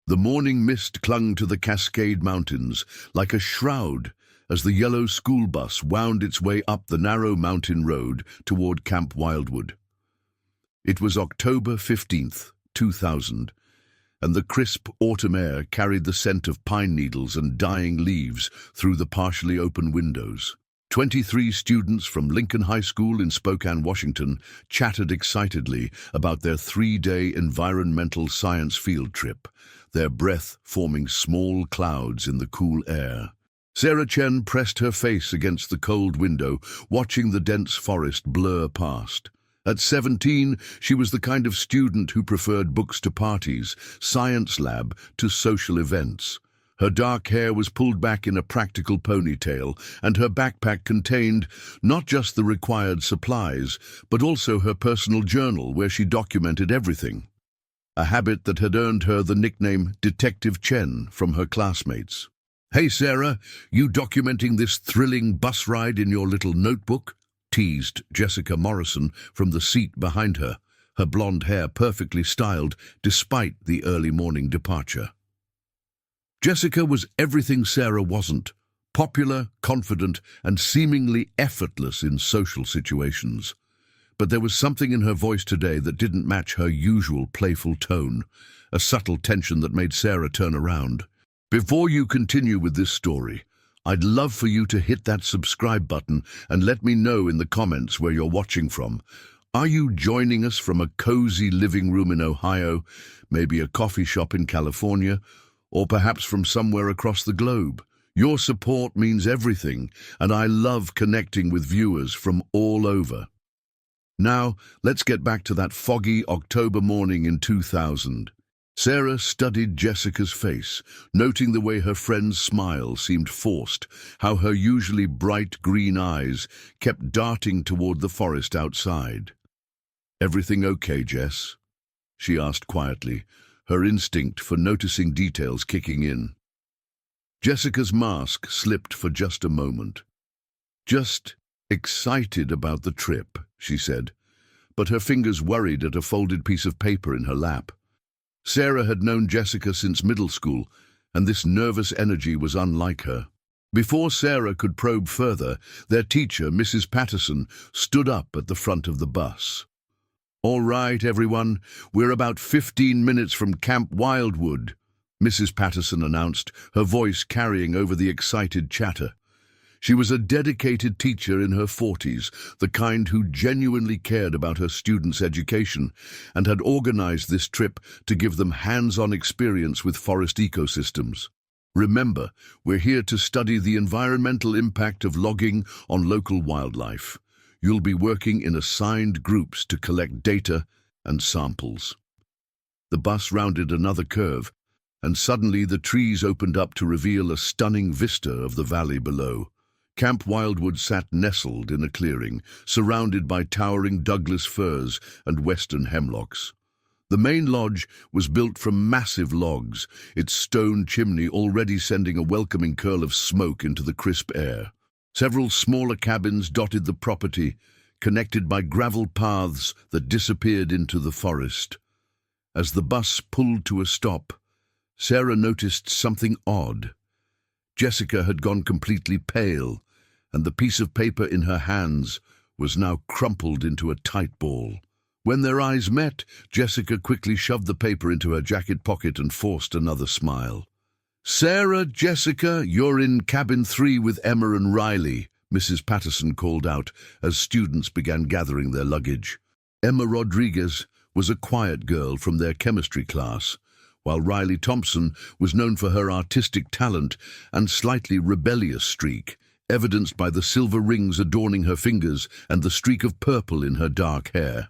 The morning mist clung to the Cascade Mountains like a shroud as the yellow school bus wound its way up the narrow mountain road toward Camp Wildwood. It was October 15th, 2000, and the crisp autumn air carried the scent of pine needles and dying leaves through the partially open windows. 23 students from Lincoln High School in Spokane, Washington, chatted excitedly about their 3-day environmental science field trip, their breath forming small clouds in the cool air. Chen pressed her face against the cold window, watching the dense forest blur past. At 17, she was the kind of student who preferred books to parties, science lab to social events. Her dark hair was pulled back in a practical ponytail, and her backpack contained not just the required supplies, but also her personal journal where she documented everything. A habit that had earned her the nickname Detective Chen from her classmates. "Hey Sarah, you documenting this thrilling bus ride in your little notebook?" teased Jessica Morrison from the seat behind her, her blonde hair perfectly styled despite the early morning departure. Jessica was everything Sarah wasn't: popular, confident, and seemingly effortless in social situations. But there was something in her voice today that didn't match her usual playful tone, a subtle tension that made Sarah turn around. Before you continue with this story, I'd love for you to hit that subscribe button and let me know in the comments where you're watching from. Are you joining us from a cozy living room in Ohio, maybe a coffee shop in California, or perhaps from somewhere across the globe? Your support means everything, and I love connecting with viewers from all over. Now, let's get back to that foggy October morning in 2000. Sarah studied Jessica's face, noting the way her friend's smile seemed forced, how her usually bright green eyes kept darting toward the forest outside. "Everything okay, Jess?" she asked quietly, her instinct for noticing details kicking in. Jessica's mask slipped for just a moment. "Just excited about the trip," she said, but her fingers worried at a folded piece of paper in her lap. Sarah had known Jessica since middle school, and this nervous energy was unlike her. Before Sarah could probe further, their teacher, Mrs. Patterson, stood up at the front of the bus. "All right, everyone, we're about 15 minutes from Camp Wildwood," Mrs. Patterson announced, her voice carrying over the excited chatter. She was a dedicated teacher in her 40s, the kind who genuinely cared about her students' education, and had organized this trip to give them hands-on experience with forest ecosystems. "Remember, we're here to study the environmental impact of logging on local wildlife. You'll be working in assigned groups to collect data and samples." The bus rounded another curve, and suddenly the trees opened up to reveal a stunning vista of the valley below. Camp Wildwood sat nestled in a clearing, surrounded by towering Douglas firs and western hemlocks. The main lodge was built from massive logs, its stone chimney already sending a welcoming curl of smoke into the crisp air. Several smaller cabins dotted the property, connected by gravel paths that disappeared into the forest. As the bus pulled to a stop, Sarah noticed something odd. Jessica had gone completely pale, and the piece of paper in her hands was now crumpled into a tight ball. When their eyes met, Jessica quickly shoved the paper into her jacket pocket and forced another smile. "Sarah, Jessica, you're in cabin 3 with Emma and Riley," Mrs. Patterson called out as students began gathering their luggage. Emma Rodriguez was a quiet girl from their chemistry class, while Riley Thompson was known for her artistic talent and slightly rebellious streak, evidenced by the silver rings adorning her fingers and the streak of purple in her dark hair.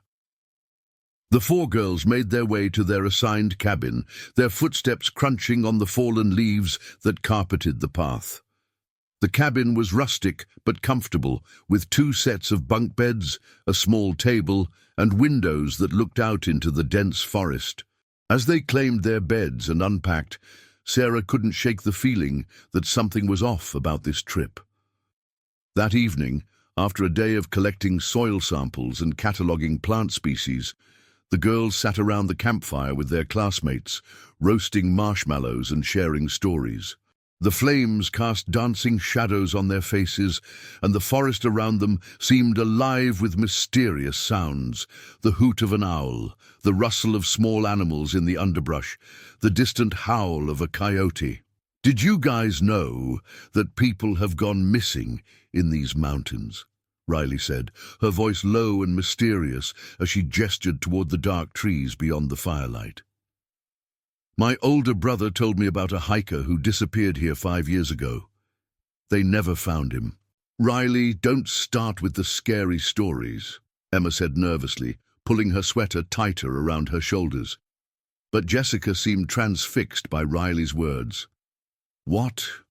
The 4 girls made their way to their assigned cabin, their footsteps crunching on the fallen leaves that carpeted the path. The cabin was rustic but comfortable, with 2 sets of bunk beds, a small table, and windows that looked out into the dense forest. As they claimed their beds and unpacked, Sarah couldn't shake the feeling that something was off about this trip. That evening, after a day of collecting soil samples and cataloging plant species, The girls sat around the campfire with their classmates, roasting marshmallows and sharing stories. The flames cast dancing shadows on their faces, and the forest around them seemed alive with mysterious sounds. The hoot of an owl, the rustle of small animals in the underbrush, the distant howl of a coyote. "Did you guys know that people have gone missing in these mountains?" Riley said, her voice low and mysterious as she gestured toward the dark trees beyond the firelight. "My older brother told me about a hiker who disappeared here 5 years ago. They never found him." "Riley, don't start with the scary stories," Emma said nervously, pulling her sweater tighter around her shoulders. But Jessica seemed transfixed by Riley's words. What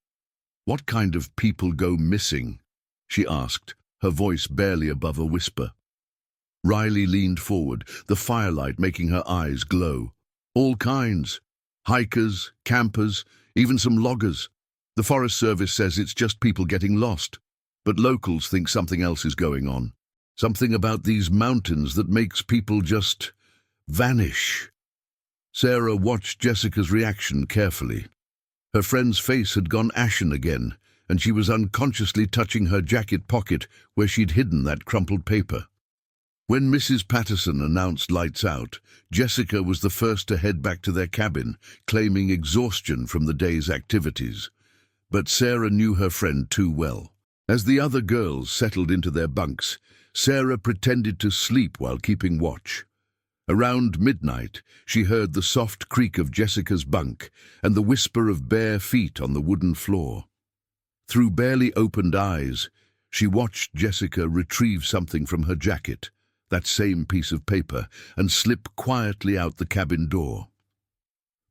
kind of people go missing?" she asked, her voice barely above a whisper. Riley leaned forward, the firelight making her eyes glow. "All kinds. Hikers, campers, even some loggers. The Forest Service says it's just people getting lost, but locals think something else is going on. Something about these mountains that makes people just vanish." Sarah watched Jessica's reaction carefully. Her friend's face had gone ashen again, and she was unconsciously touching her jacket pocket where she'd hidden that crumpled paper. When Mrs. Patterson announced lights out, Jessica was the first to head back to their cabin, claiming exhaustion from the day's activities. But Sarah knew her friend too well. As the other girls settled into their bunks, Sarah pretended to sleep while keeping watch. Around midnight, she heard the soft creak of Jessica's bunk and the whisper of bare feet on the wooden floor. Through barely opened eyes, she watched Jessica retrieve something from her jacket, that same piece of paper, and slip quietly out the cabin door.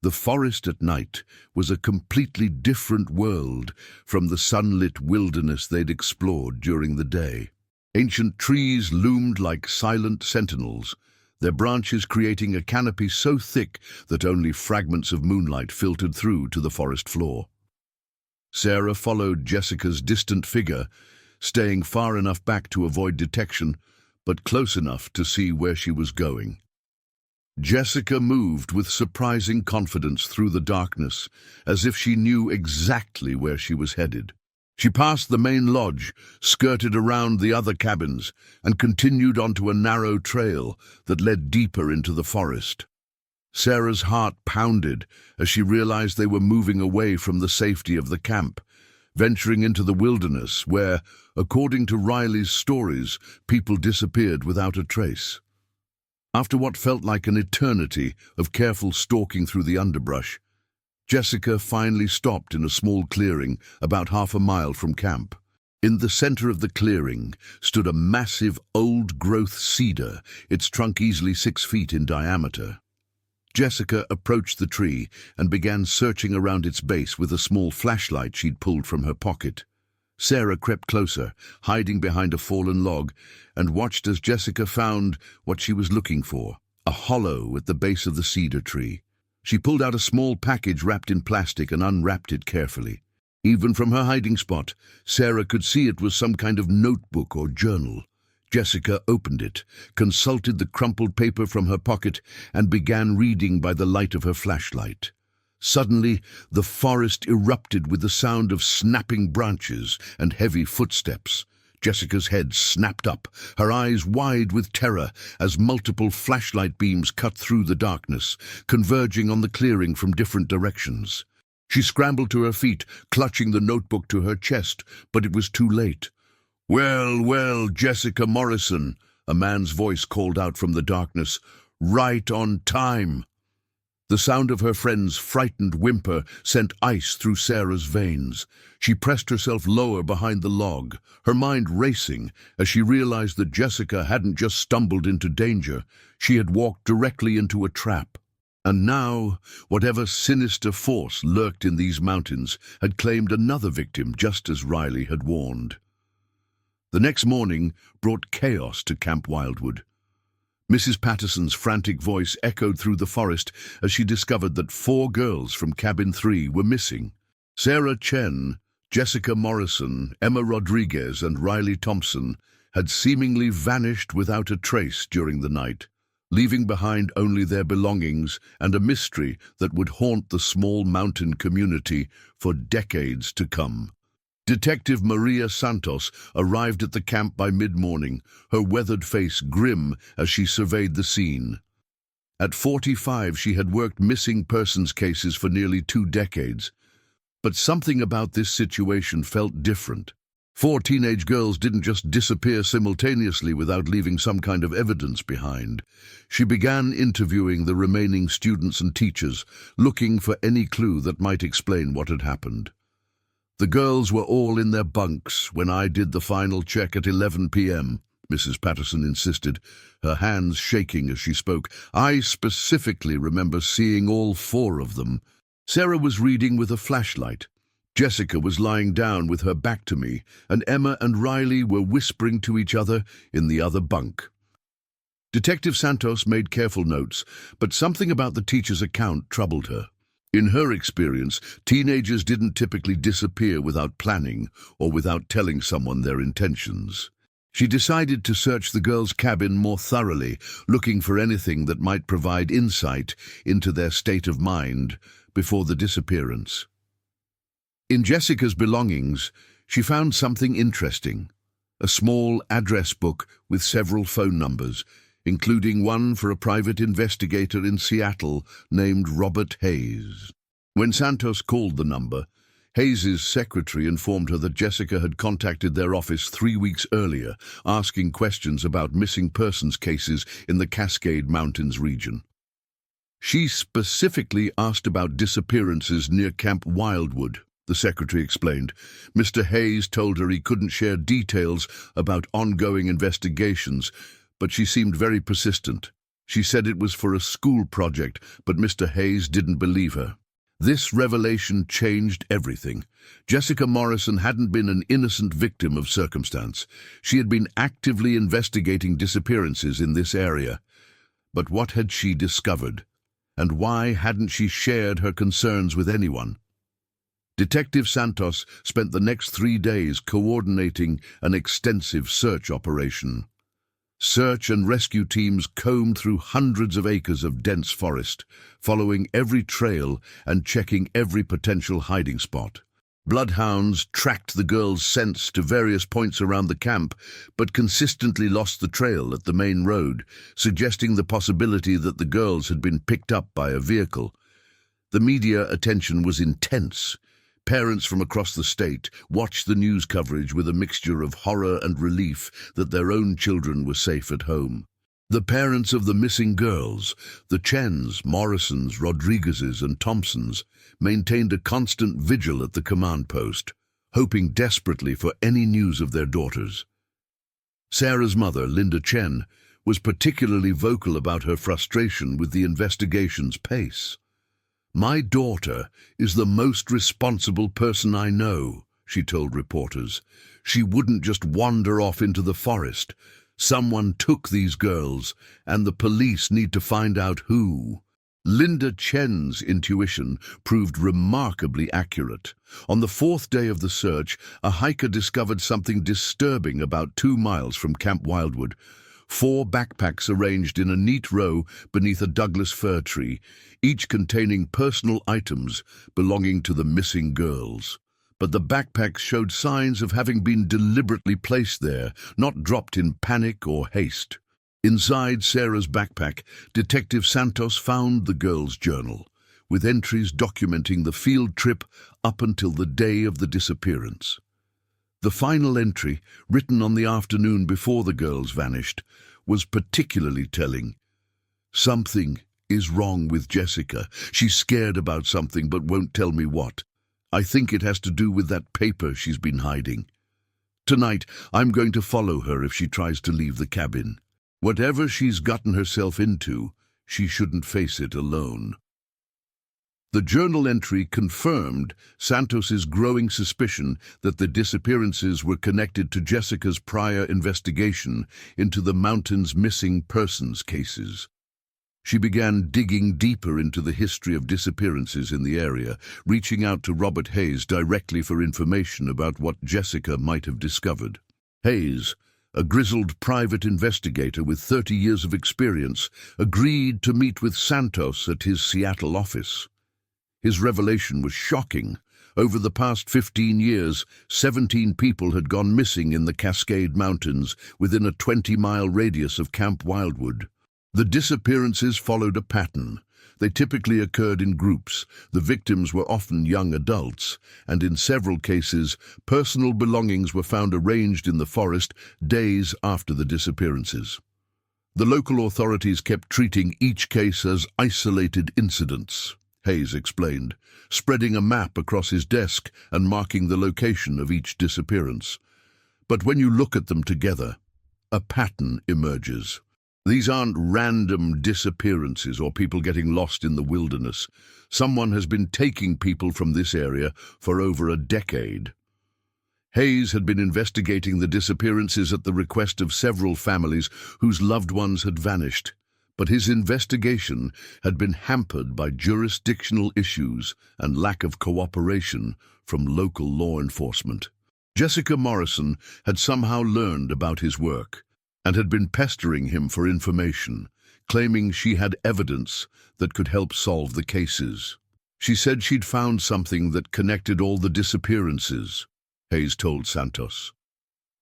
The forest at night was a completely different world from the sunlit wilderness they'd explored during the day. Ancient trees loomed like silent sentinels, their branches creating a canopy so thick that only fragments of moonlight filtered through to the forest floor. Sarah followed Jessica's distant figure, staying far enough back to avoid detection, but close enough to see where she was going. Jessica moved with surprising confidence through the darkness, as if she knew exactly where she was headed. She passed the main lodge, skirted around the other cabins, and continued onto a narrow trail that led deeper into the forest. Sarah's heart pounded as she realized they were moving away from the safety of the camp, venturing into the wilderness where, according to Riley's stories, people disappeared without a trace. After what felt like an eternity of careful stalking through the underbrush, Jessica finally stopped in a small clearing about 1/2 mile from camp. In the center of the clearing stood a massive old-growth cedar, its trunk easily 6 feet in diameter. Jessica approached the tree and began searching around its base with a small flashlight she'd pulled from her pocket. Sarah crept closer, hiding behind a fallen log, and watched as Jessica found what she was looking for, a hollow at the base of the cedar tree. She pulled out a small package wrapped in plastic and unwrapped it carefully. Even from her hiding spot, Sarah could see it was some kind of notebook or journal. Jessica opened it, consulted the crumpled paper from her pocket, and began reading by the light of her flashlight. Suddenly, the forest erupted with the sound of snapping branches and heavy footsteps. Jessica's head snapped up, her eyes wide with terror as multiple flashlight beams cut through the darkness, converging on the clearing from different directions. She scrambled to her feet, clutching the notebook to her chest, but it was too late. "Well, well, Jessica Morrison," a man's voice called out from the darkness. "Right on time." The sound of her friend's frightened whimper sent ice through Sarah's veins. She pressed herself lower behind the log, her mind racing as she realized that Jessica hadn't just stumbled into danger, she had walked directly into a trap. And now, whatever sinister force lurked in these mountains had claimed another victim, just as Riley had warned. The next morning brought chaos to Camp Wildwood. Mrs. Patterson's frantic voice echoed through the forest as she discovered that 4 girls from Cabin 3 were missing. Sarah Chen, Jessica Morrison, Emma Rodriguez, and Riley Thompson had seemingly vanished without a trace during the night. leaving behind only their belongings and a mystery that would haunt the small mountain community for decades to come. Detective Maria Santos arrived at the camp by mid-morning, her weathered face grim as she surveyed the scene. At 45, she had worked missing persons cases for nearly 2 decades. But something about this situation felt different. 4 teenage girls didn't just disappear simultaneously without leaving some kind of evidence behind. She began interviewing the remaining students and teachers, looking for any clue that might explain what had happened. "The girls were all in their bunks when I did the final check at 11 p.m., Mrs. Patterson insisted, her hands shaking as she spoke. "I specifically remember seeing all 4 of them. Sarah was reading with a flashlight. Jessica was lying down with her back to me, and Emma and Riley were whispering to each other in the other bunk." Detective Santos made careful notes, but something about the teacher's account troubled her. In her experience, teenagers didn't typically disappear without planning or without telling someone their intentions. She decided to search the girls' cabin more thoroughly, looking for anything that might provide insight into their state of mind before the disappearance. In Jessica's belongings, she found something interesting: a small address book with several phone numbers, including one for a private investigator in Seattle named Robert Hayes. When Santos called the number, Hayes's secretary informed her that Jessica had contacted their office 3 weeks earlier, asking questions about missing persons cases in the Cascade Mountains region. She specifically asked about disappearances near Camp Wildwood, the secretary explained. Mr. Hayes told her he couldn't share details about ongoing investigations, but she seemed very persistent. She said it was for a school project, but Mr. Hayes didn't believe her. This revelation changed everything. Jessica Morrison hadn't been an innocent victim of circumstance. She had been actively investigating disappearances in this area. But what had she discovered? And why hadn't she shared her concerns with anyone? Detective Santos spent the next 3 days coordinating an extensive search operation. Search and rescue teams combed through hundreds of acres of dense forest, following every trail and checking every potential hiding spot. Bloodhounds tracked the girls' scents to various points around the camp, but consistently lost the trail at the main road, suggesting the possibility that the girls had been picked up by a vehicle. The media attention was intense. Parents from across the state watched the news coverage with a mixture of horror and relief that their own children were safe at home. The parents of the missing girls, the Chens, Morrisons, Rodriguezes, and Thompsons, maintained a constant vigil at the command post, hoping desperately for any news of their daughters. Sarah's mother, Linda Chen, was particularly vocal about her frustration with the investigation's pace. "My daughter is the most responsible person I know," she told reporters. "She wouldn't just wander off into the forest. Someone took these girls, and the police need to find out who." Linda Chen's intuition proved remarkably accurate. On the 4th day of the search, a hiker discovered something disturbing about 2 miles from Camp Wildwood. 4 backpacks arranged in a neat row beneath a Douglas fir tree, each containing personal items belonging to the missing girls. But the backpacks showed signs of having been deliberately placed there, not dropped in panic or haste. Inside Sarah's backpack, Detective Santos found the girl's journal, with entries documenting the field trip up until the day of the disappearance. The final entry, written on the afternoon before the girls vanished, was particularly telling. "Something is wrong with Jessica. She's scared about something but won't tell me what. I think it has to do with that paper she's been hiding. Tonight, I'm going to follow her if she tries to leave the cabin. Whatever she's gotten herself into, she shouldn't face it alone." The journal entry confirmed Santos's growing suspicion that the disappearances were connected to Jessica's prior investigation into the mountain's missing persons cases. She began digging deeper into the history of disappearances in the area, reaching out to Robert Hayes directly for information about what Jessica might have discovered. Hayes, a grizzled private investigator with 30 years of experience, agreed to meet with Santos at his Seattle office. His revelation was shocking. Over the past 15 years, 17 people had gone missing in the Cascade Mountains within a 20-mile radius of Camp Wildwood. The disappearances followed a pattern. They typically occurred in groups. The victims were often young adults, and in several cases, personal belongings were found arranged in the forest days after the disappearances. The local authorities kept treating each case as isolated incidents, Hayes explained, spreading a map across his desk and marking the location of each disappearance. But when you look at them together, a pattern emerges. These aren't random disappearances or people getting lost in the wilderness. Someone has been taking people from this area for over a decade. Hayes had been investigating the disappearances at the request of several families whose loved ones had vanished, but his investigation had been hampered by jurisdictional issues and lack of cooperation from local law enforcement. Jessica Morrison had somehow learned about his work and had been pestering him for information, claiming she had evidence that could help solve the cases. She said she'd found something that connected all the disappearances, Hayes told Santos.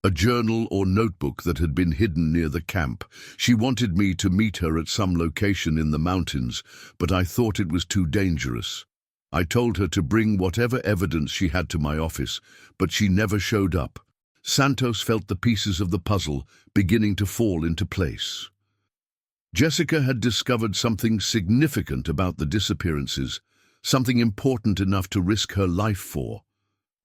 A journal or notebook that had been hidden near the camp. She wanted me to meet her at some location in the mountains, but I thought it was too dangerous. I told her to bring whatever evidence she had to my office, but she never showed up. Santos felt the pieces of the puzzle beginning to fall into place. Jessica had discovered something significant about the disappearances, something important enough to risk her life for.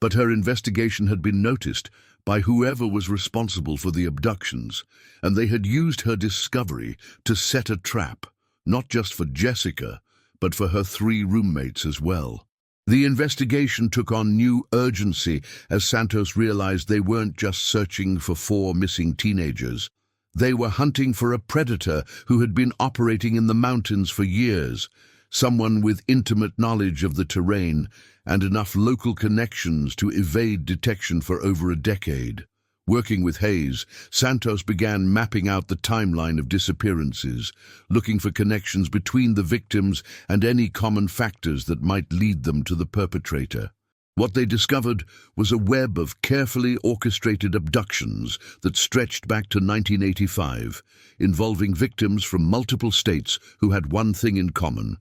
But her investigation had been noticed by whoever was responsible for the abductions, and they had used her discovery to set a trap, not just for Jessica, but for her 3 roommates as well. The investigation took on new urgency as Santos realized they weren't just searching for 4 missing teenagers. They were hunting for a predator who had been operating in the mountains for years, someone with intimate knowledge of the terrain and enough local connections to evade detection for over a decade. Working with Hayes, Santos began mapping out the timeline of disappearances, looking for connections between the victims and any common factors that might lead them to the perpetrator. What they discovered was a web of carefully orchestrated abductions that stretched back to 1985, involving victims from multiple states who had one thing in common.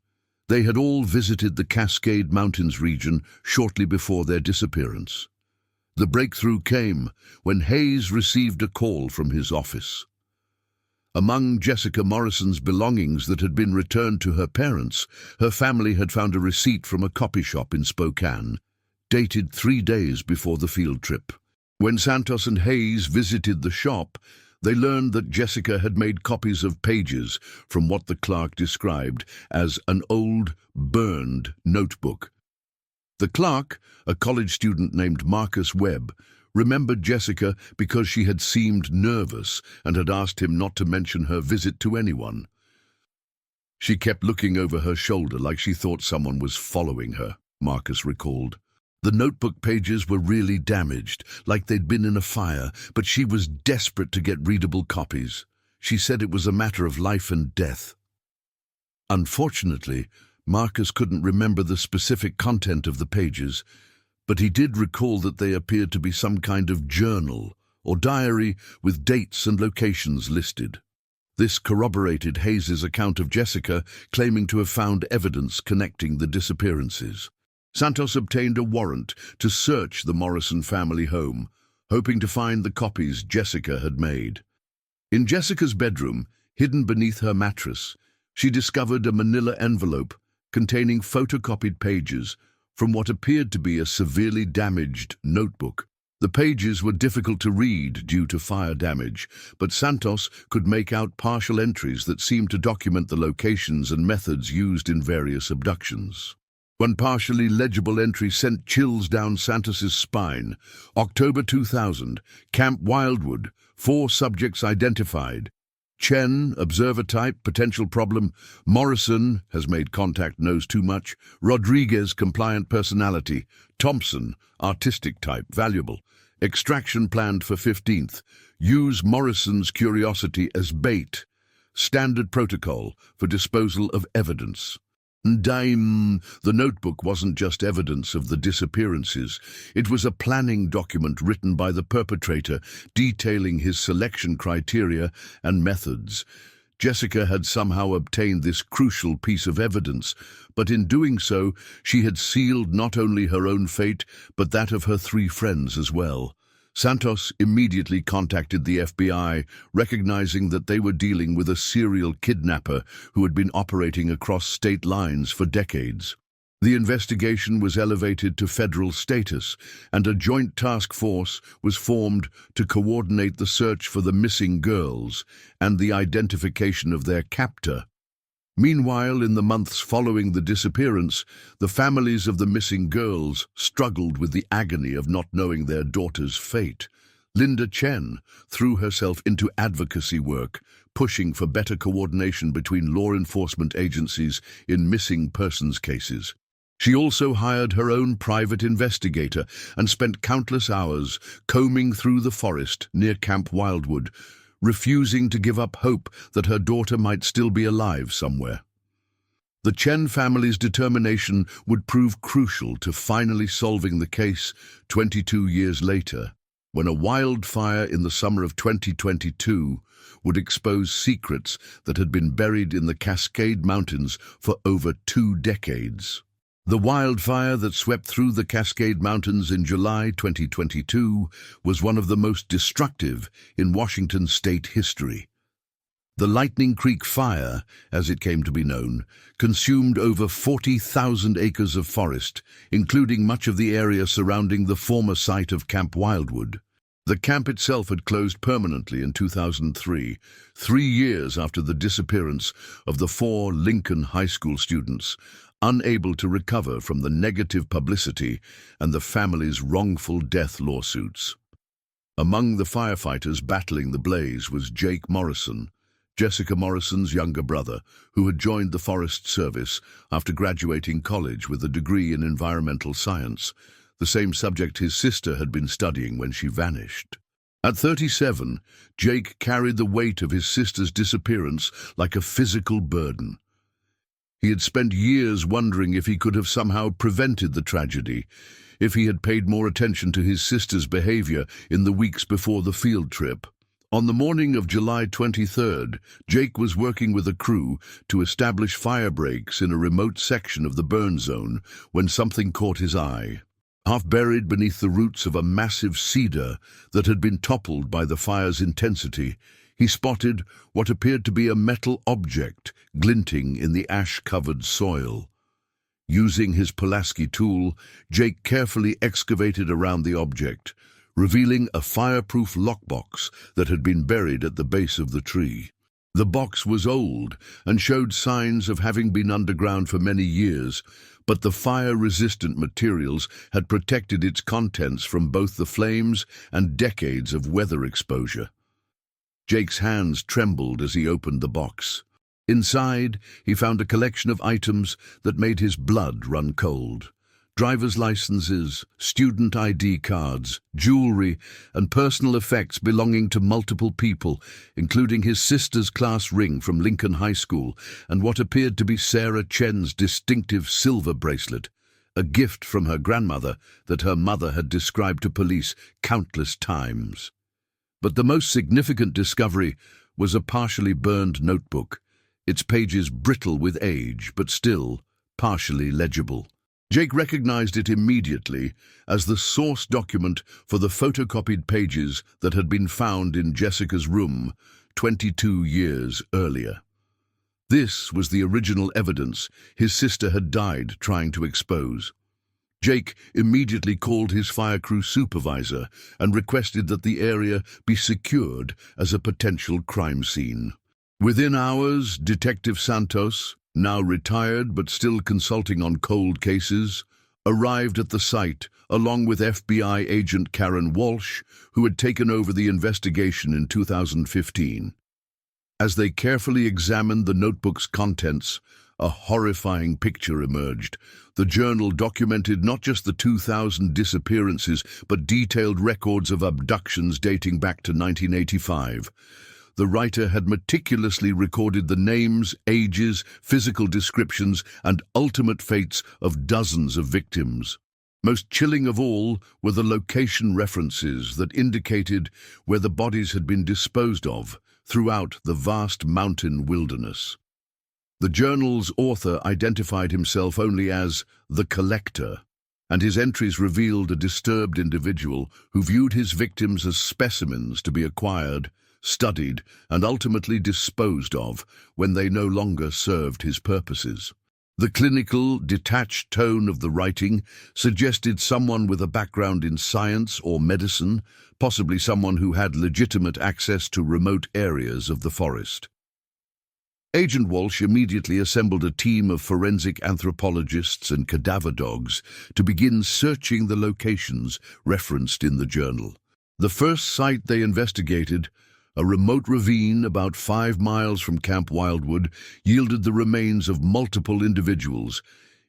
They had all visited the Cascade Mountains region shortly before their disappearance. The breakthrough came when Hayes received a call from his office. Among Jessica Morrison's belongings that had been returned to her parents, her family had found a receipt from a copy shop in Spokane, dated 3 days before the field trip. When Santos and Hayes visited the shop, they learned that Jessica had made copies of pages from what the clerk described as an old, burned notebook. The clerk, a college student named Marcus Webb, remembered Jessica because she had seemed nervous and had asked him not to mention her visit to anyone. She kept looking over her shoulder like she thought someone was following her, Marcus recalled. The notebook pages were really damaged, like they'd been in a fire, but she was desperate to get readable copies. She said it was a matter of life and death. Unfortunately, Marcus couldn't remember the specific content of the pages, but he did recall that they appeared to be some kind of journal or diary with dates and locations listed. This corroborated Hayes's account of Jessica, claiming to have found evidence connecting the disappearances. Santos obtained a warrant to search the Morrison family home, hoping to find the copies Jessica had made. In Jessica's bedroom, hidden beneath her mattress, she discovered a manila envelope containing photocopied pages from what appeared to be a severely damaged notebook. The pages were difficult to read due to fire damage, but Santos could make out partial entries that seemed to document the locations and methods used in various abductions. One partially legible entry sent chills down Santos's spine. October 2000, Camp Wildwood, 4 subjects identified. Chen, observer type, potential problem. Morrison, has made contact, knows too much. Rodriguez, compliant personality. Thompson, artistic type, valuable. Extraction planned for 15th. Use Morrison's curiosity as bait. Standard protocol for disposal of evidence. The notebook wasn't just evidence of the disappearances. It was a planning document written by the perpetrator, detailing his selection criteria and methods. Jessica had somehow obtained this crucial piece of evidence, but in doing so, she had sealed not only her own fate, but that of her 3 friends as well. Santos immediately contacted the FBI, recognizing that they were dealing with a serial kidnapper who had been operating across state lines for decades. The investigation was elevated to federal status, and a joint task force was formed to coordinate the search for the missing girls and the identification of their captor. Meanwhile, in the months following the disappearance, the families of the missing girls struggled with the agony of not knowing their daughter's fate. Chen threw herself into advocacy work, pushing for better coordination between law enforcement agencies in missing persons cases. She also hired her own private investigator and spent countless hours combing through the forest near Camp Wildwood, refusing to give up hope that her daughter might still be alive somewhere. The Chen family's determination would prove crucial to finally solving the case 22 years later, when a wildfire in the summer of 2022 would expose secrets that had been buried in the Cascade Mountains for over 2 decades. The wildfire that swept through the Cascade Mountains in July 2022 was one of the most destructive in Washington state history. The Lightning Creek Fire, as it came to be known, consumed over 40,000 acres of forest, including much of the area surrounding the former site of Camp Wildwood. The camp itself had closed permanently in 2003, 3 years after the disappearance of the 4 Lincoln High School students, unable to recover from the negative publicity and the family's wrongful death lawsuits. Among the firefighters battling the blaze was Jake Morrison, Jessica Morrison's younger brother, who had joined the Forest Service after graduating college with a degree in environmental science, the same subject his sister had been studying when she vanished. At 37, Jake carried the weight of his sister's disappearance like a physical burden. He had spent years wondering if he could have somehow prevented the tragedy, if he had paid more attention to his sister's behavior in the weeks before the field trip. On the morning of July 23rd, Jake was working with a crew to establish fire breaks in a remote section of the burn zone when something caught his eye. Half buried beneath the roots of a massive cedar that had been toppled by the fire's intensity, he spotted what appeared to be a metal object glinting in the ash-covered soil. Using his Pulaski tool, Jake carefully excavated around the object, revealing a fireproof lockbox that had been buried at the base of the tree. The box was old and showed signs of having been underground for many years, but the fire-resistant materials had protected its contents from both the flames and decades of weather exposure. Jake's hands trembled as he opened the box. Inside, he found a collection of items that made his blood run cold. Driver's licenses, student ID cards, jewelry, and personal effects belonging to multiple people, including his sister's class ring from Lincoln High School and what appeared to be Sarah Chen's distinctive silver bracelet, a gift from her grandmother that her mother had described to police countless times. But the most significant discovery was a partially burned notebook, its pages brittle with age, but still partially legible. Jake recognized it immediately as the source document for the photocopied pages that had been found in Jessica's room 22 years earlier. This was the original evidence his sister had died trying to expose. Jake immediately called his fire crew supervisor and requested that the area be secured as a potential crime scene. Within hours, Detective Santos, now retired but still consulting on cold cases, arrived at the site along with FBI agent Karen Walsh, who had taken over the investigation in 2015. As they carefully examined the notebook's contents, A horrifying picture emerged. The journal documented not just the 2,000 disappearances, but detailed records of abductions dating back to 1985. The writer had meticulously recorded the names, ages, physical descriptions, and ultimate fates of dozens of victims. Most chilling of all were the location references that indicated where the bodies had been disposed of throughout the vast mountain wilderness. The journal's author identified himself only as the collector, and his entries revealed a disturbed individual who viewed his victims as specimens to be acquired, studied, and ultimately disposed of when they no longer served his purposes. The clinical, detached tone of the writing suggested someone with a background in science or medicine, possibly someone who had legitimate access to remote areas of the forest. Agent Walsh immediately assembled a team of forensic anthropologists and cadaver dogs to begin searching the locations referenced in the journal. The first site they investigated, a remote ravine about 5 miles from Camp Wildwood, yielded the remains of multiple individuals,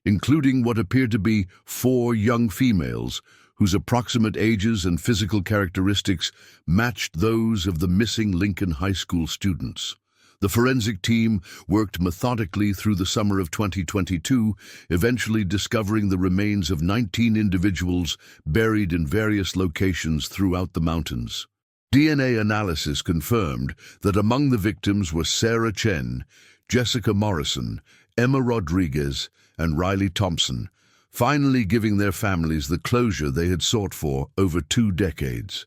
including what appeared to be 4 young females whose approximate ages and physical characteristics matched those of the missing Lincoln High School students. The forensic team worked methodically through the summer of 2022, eventually discovering the remains of 19 individuals buried in various locations throughout the mountains. DNA analysis confirmed that among the victims were Sarah Chen, Jessica Morrison, Emma Rodriguez, and Riley Thompson, finally giving their families the closure they had sought for over 2 decades.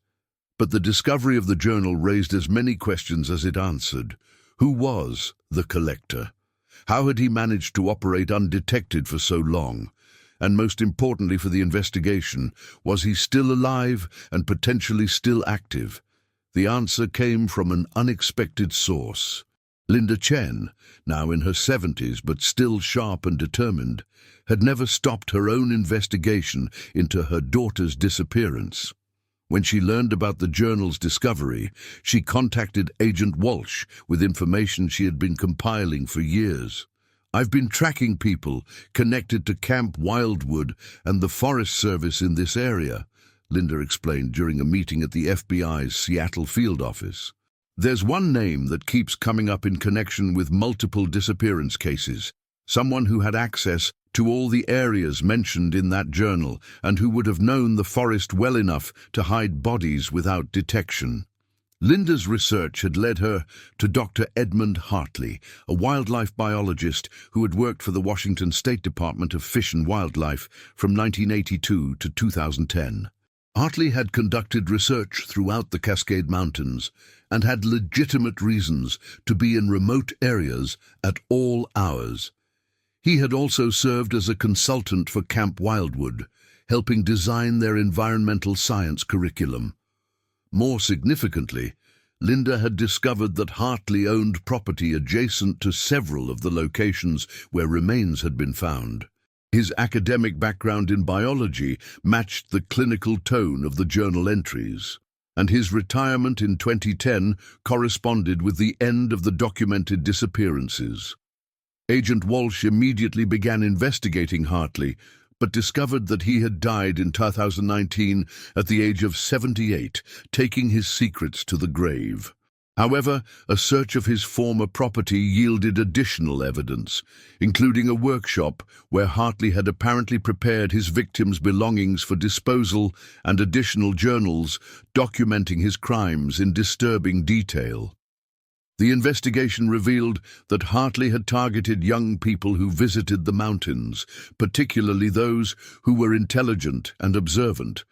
But the discovery of the journal raised as many questions as it answered. Who was the collector? How had he managed to operate undetected for so long? And most importantly for the investigation, was he still alive and potentially still active? The answer came from an unexpected source. Linda Chen, now in her 70s but still sharp and determined, had never stopped her own investigation into her daughter's disappearance. When she learned about the journal's discovery, she contacted Agent Walsh with information she had been compiling for years. "I've been tracking people connected to Camp Wildwood and the Forest Service in this area," Linda explained during a meeting at the FBI's Seattle field office. "There's one name that keeps coming up in connection with multiple disappearance cases, someone who had access to all the areas mentioned in that journal and who would have known the forest well enough to hide bodies without detection." Linda's research had led her to Dr. Edmund Hartley, a wildlife biologist who had worked for the Washington State Department of Fish and Wildlife from 1982 to 2010. Hartley had conducted research throughout the Cascade Mountains and had legitimate reasons to be in remote areas at all hours. He had also served as a consultant for Camp Wildwood, helping design their environmental science curriculum. More significantly, Linda had discovered that Hartley owned property adjacent to several of the locations where remains had been found. His academic background in biology matched the clinical tone of the journal entries, and his retirement in 2010 corresponded with the end of the documented disappearances. Agent Walsh immediately began investigating Hartley, but discovered that he had died in 2019 at the age of 78, taking his secrets to the grave. However, a search of his former property yielded additional evidence, including a workshop where Hartley had apparently prepared his victims' belongings for disposal and additional journals documenting his crimes in disturbing detail. The investigation revealed that Hartley had targeted young people who visited the mountains, particularly those who were intelligent and observant,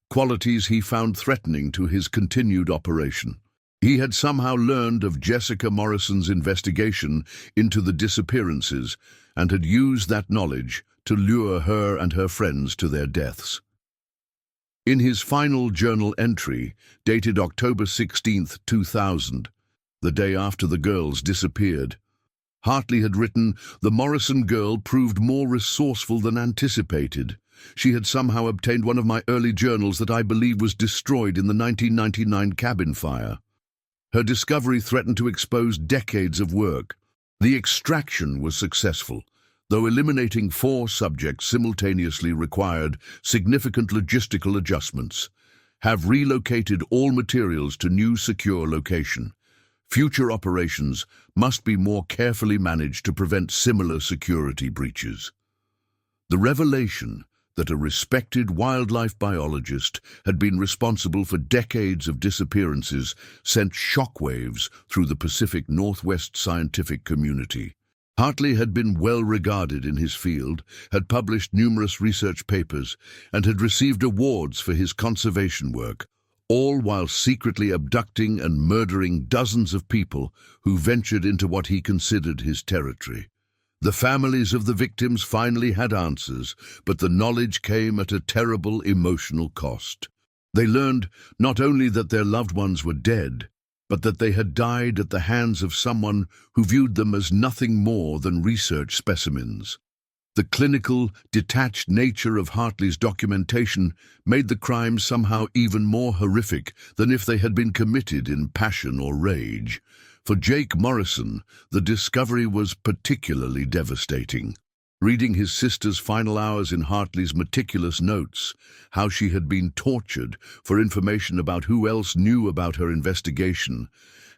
qualities he found threatening to his continued operation. He had somehow learned of Jessica Morrison's investigation into the disappearances and had used that knowledge to lure her and her friends to their deaths. In his final journal entry, dated October 16, 2000, the day after the girls disappeared, Hartley had written, "The Morrison girl proved more resourceful than anticipated. She had somehow obtained one of my early journals that I believe was destroyed in the 1999 cabin fire. Her discovery threatened to expose decades of work. The extraction was successful, though eliminating 4 subjects simultaneously required significant logistical adjustments. Have relocated all materials to new secure location. Future operations must be more carefully managed to prevent similar security breaches. The revelation that a respected wildlife biologist had been responsible for decades of disappearances sent shockwaves through the Pacific Northwest scientific community. Hartley had been well regarded in his field, had published numerous research papers, and had received awards for his conservation work, all while secretly abducting and murdering dozens of people who ventured into what he considered his territory. The families of the victims finally had answers, but the knowledge came at a terrible emotional cost. They learned not only that their loved ones were dead, but that they had died at the hands of someone who viewed them as nothing more than research specimens. The clinical, detached nature of Hartley's documentation made the crimes somehow even more horrific than if they had been committed in passion or rage. For Jake Morrison, the discovery was particularly devastating. Reading his sister's final hours in Hartley's meticulous notes, how she had been tortured for information about who else knew about her investigation,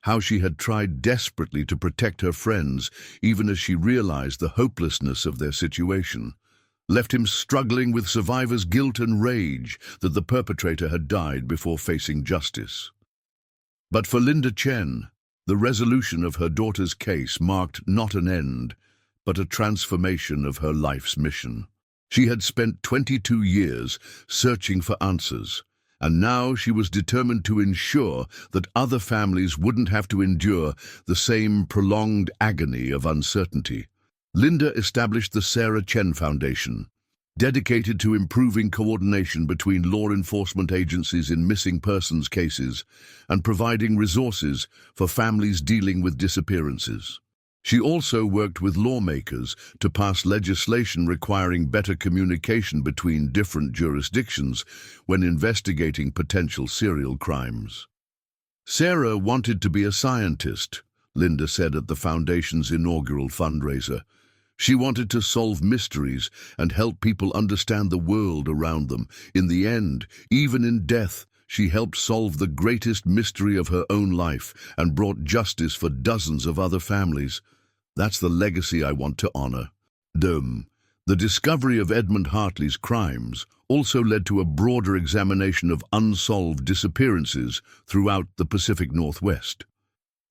how she had tried desperately to protect her friends even as she realized the hopelessness of their situation, left him struggling with survivor's guilt and rage that the perpetrator had died before facing justice. But for Linda Chen, the resolution of her daughter's case marked not an end, but a transformation of her life's mission. She had spent 22 years searching for answers, and now she was determined to ensure that other families wouldn't have to endure the same prolonged agony of uncertainty. Linda established the Sarah Chen Foundation, dedicated to improving coordination between law enforcement agencies in missing persons cases and providing resources for families dealing with disappearances. She also worked with lawmakers to pass legislation requiring better communication between different jurisdictions when investigating potential serial crimes. Sarah wanted to be a scientist, Linda said at the Foundation's inaugural fundraiser. She wanted to solve mysteries and help people understand the world around them. In the end, even in death, she helped solve the greatest mystery of her own life and brought justice for dozens of other families. That's the legacy I want to honor. The discovery of Edmund Hartley's crimes also led to a broader examination of unsolved disappearances throughout the Pacific Northwest.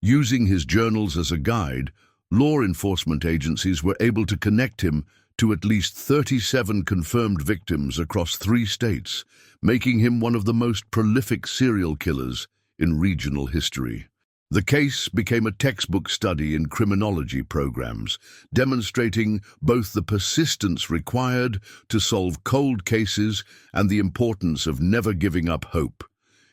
Using his journals as a guide, law enforcement agencies were able to connect him to at least 37 confirmed victims across 3 states, making him one of the most prolific serial killers in regional history. The case became a textbook study in criminology programs, demonstrating both the persistence required to solve cold cases and the importance of never giving up hope.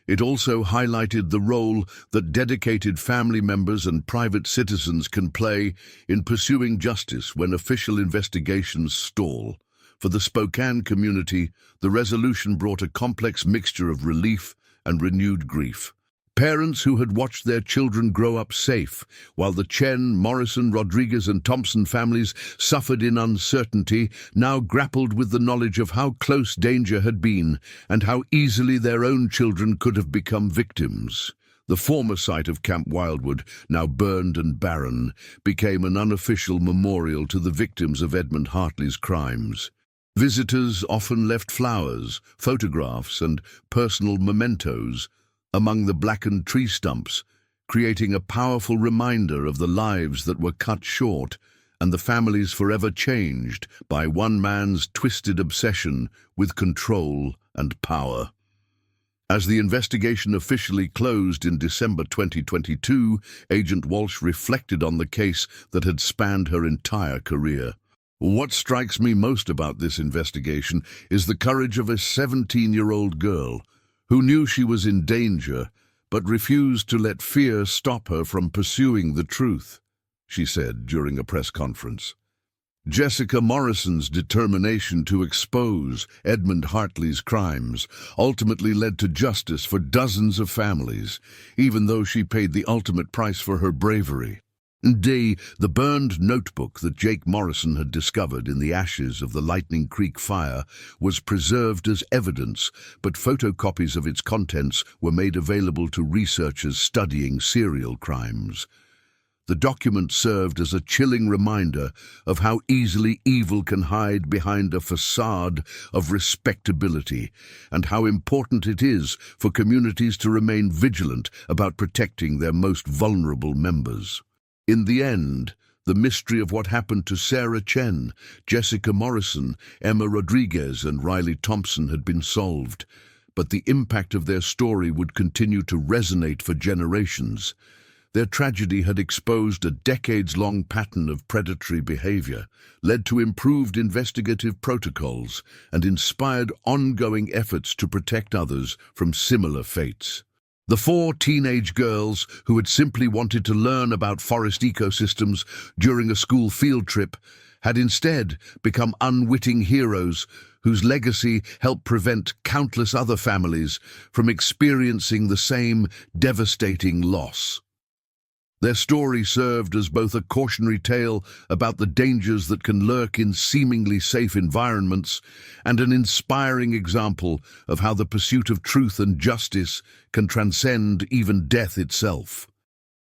It also highlighted the role that dedicated family members and private citizens can play in pursuing justice when official investigations stall. For the Spokane community, the resolution brought a complex mixture of relief and renewed grief. Parents who had watched their children grow up safe, while the Chen, Morrison, Rodriguez and Thompson families suffered in uncertainty, now grappled with the knowledge of how close danger had been and how easily their own children could have become victims. The former site of Camp Wildwood, now burned and barren, became an unofficial memorial to the victims of Edmund Hartley's crimes. Visitors often left flowers, photographs and personal mementos among the blackened tree stumps, creating a powerful reminder of the lives that were cut short and the families forever changed by one man's twisted obsession with control and power. As the investigation officially closed in December 2022, Agent Walsh reflected on the case that had spanned her entire career. What strikes me most about this investigation is the courage of a 17-year-old girl who knew she was in danger but refused to let fear stop her from pursuing the truth, she said during a press conference. Jessica Morrison's determination to expose Edmund Hartley's crimes ultimately led to justice for dozens of families, even though she paid the ultimate price for her bravery. The burned notebook that Jake Morrison had discovered in the ashes of the Lightning Creek fire was preserved as evidence, but photocopies of its contents were made available to researchers studying serial crimes. The document served as a chilling reminder of how easily evil can hide behind a facade of respectability, and how important it is for communities to remain vigilant about protecting their most vulnerable members. In the end, the mystery of what happened to Sarah Chen, Jessica Morrison, Emma Rodriguez, and Riley Thompson had been solved, but the impact of their story would continue to resonate for generations. Their tragedy had exposed a decades-long pattern of predatory behavior, led to improved investigative protocols, and inspired ongoing efforts to protect others from similar fates. The four teenage girls who had simply wanted to learn about forest ecosystems during a school field trip had instead become unwitting heroes whose legacy helped prevent countless other families from experiencing the same devastating loss. Their story served as both a cautionary tale about the dangers that can lurk in seemingly safe environments and an inspiring example of how the pursuit of truth and justice can transcend even death itself.